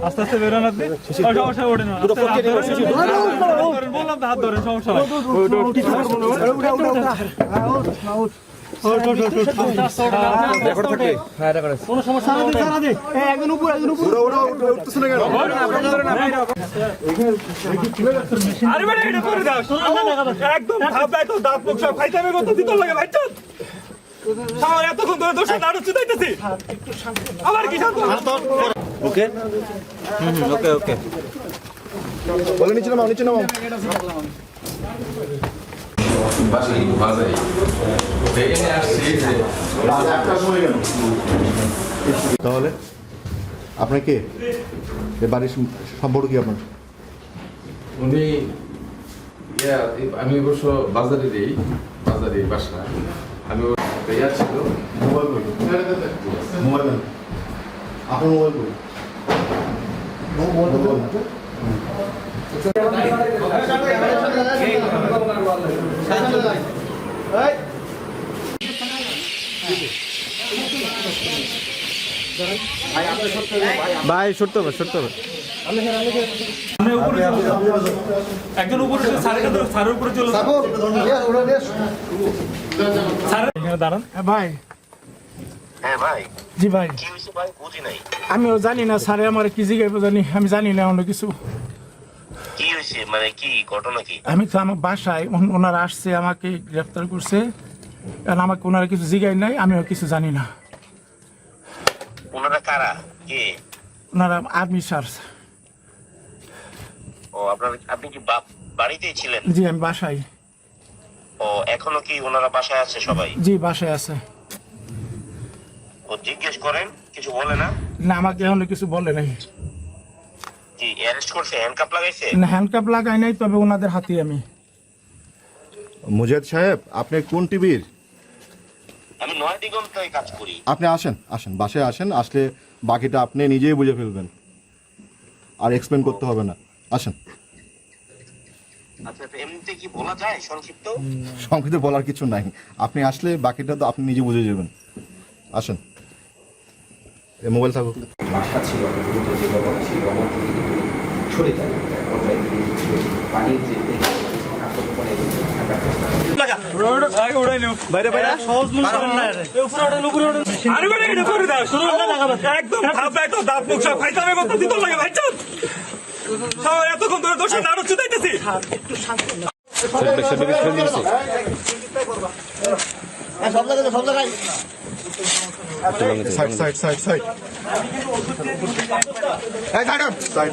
আস্তে আস্তে বেরোন আপনি সমস্যা ওঠে না বললাম তো হাত ধরেন সমস্যা এতক্ষণ ধরে দোষ নাড়ুচ্ছি দেখতেছি আবার কি ওকে ওকে ওকে বলে নিচে নামাও নিচে নামাও তাহলে আপনার কে বাড়ির সম্পর্ক কি আপনার? উনি আমি অবশ্য বাজারে দিই বাজারে বাসা আমি ছিল মোবাইল মোবাইল আপনার মোবাইল ভাই সরতে হবে সরতে হবে একজন উপরে স্যারের উপরে চলে দাঁড়ান ভাই হ্যাঁ ভাই জি ভাই কি হয়েছে ভাই বুঝি নাই আমিও জানি না স্যারে আমার কি জিজ্ঞাসা জানি আমি জানি না অন্য কিছু কি হয়েছে মানে কি ঘটনা কি আমি তো আমার বাসায় ওনারা আসছে আমাকে গ্রেফতার করছে কারণ আমাকে ওনারা কিছু জিজ্ঞাসা নাই আমিও কিছু জানি না ওনারা কারা কে ওনারা আর্মি স্যার ও আপনি কি বাড়িতেই ছিলেন জি আমি বাসায় ও এখনো কি ওনারা বাসায় আছে সবাই জি বাসায় আছে ও জিজ্ঞেস করেন কিছু বলে না না আমাকে এখনো কিছু বলে নাই কি অ্যারেস্ট করছে হ্যান্ডকাপ লাগাইছে না হ্যান্ডকাপ লাগাই নাই তবে ওনাদের হাতে আমি মুজাহিদ সাহেব আপনি কোন টিভির? আমি নয় দিগন্তায় কাজ করি আপনি আসেন আসেন বাসায় আসেন আসলে বাকিটা আপনি নিজেই বুঝে ফেলবেন আর এক্সপ্লেন করতে হবে না আসেন আচ্ছা এমনিতে কি বলা যায় সংক্ষিপ্ত সংক্ষিপ্ত বলার কিছু নাই আপনি আসলে বাকিটা তো আপনি নিজে বুঝে যাবেন আসেন মোবাইল থাকুক বাসা ছিল ছিল ছড়ে যায় পানির যে এতক্ষণ ধরে দোষ নাড়ুচ্ছি দেখতেছি সব জায়গায় side side side side side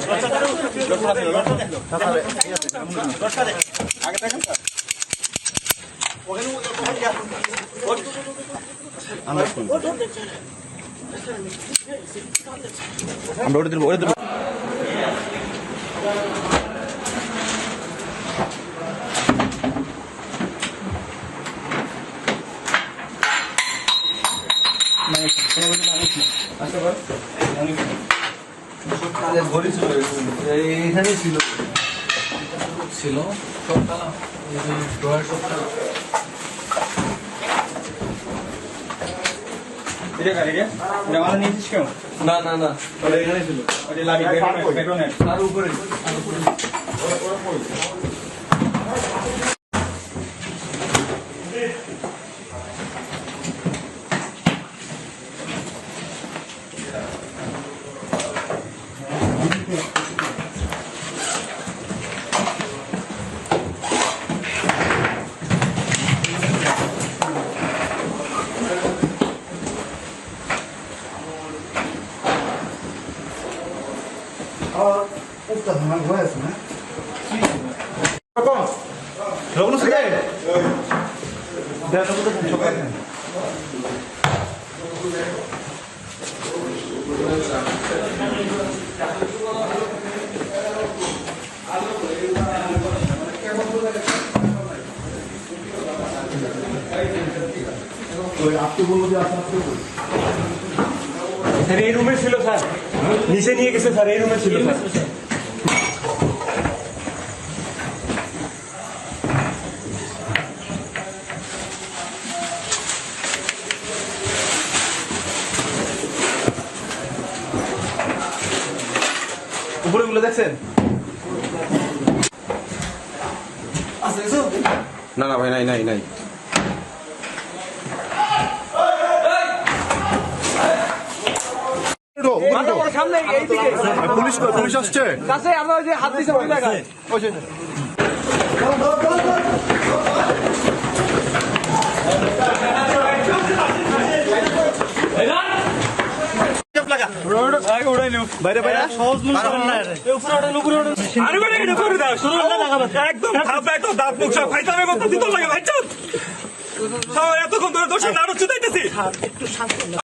আমরা ওটা দেবো এইখানে ছিল ছিল সবটা ড্রয়ার সবটা না না না এখানে ছিল তার উপরে স্যার এই রুমে ছিল স্যার নিচে নিয়ে গেছে স্যার এই রুমে ছিল স্যার উপরে গুলো দেখছেন? না না ভাই, নাই নাই নাই। পুলিশ পুলিশ আসছে। বাইরে বাইরে সহজ মনে করেন না রে উপরে ওঠেন উপরে ওঠেন আরে বেটা এটা করে দাও শুরু না লাগাবা একদম খাবে তো দাঁত মুখ সব ফাইতামে মত দিত লাগে ভাই চল সবাই এতক্ষণ ধরে দোষে নাড়ু চুদাইতেছি একটু শান্ত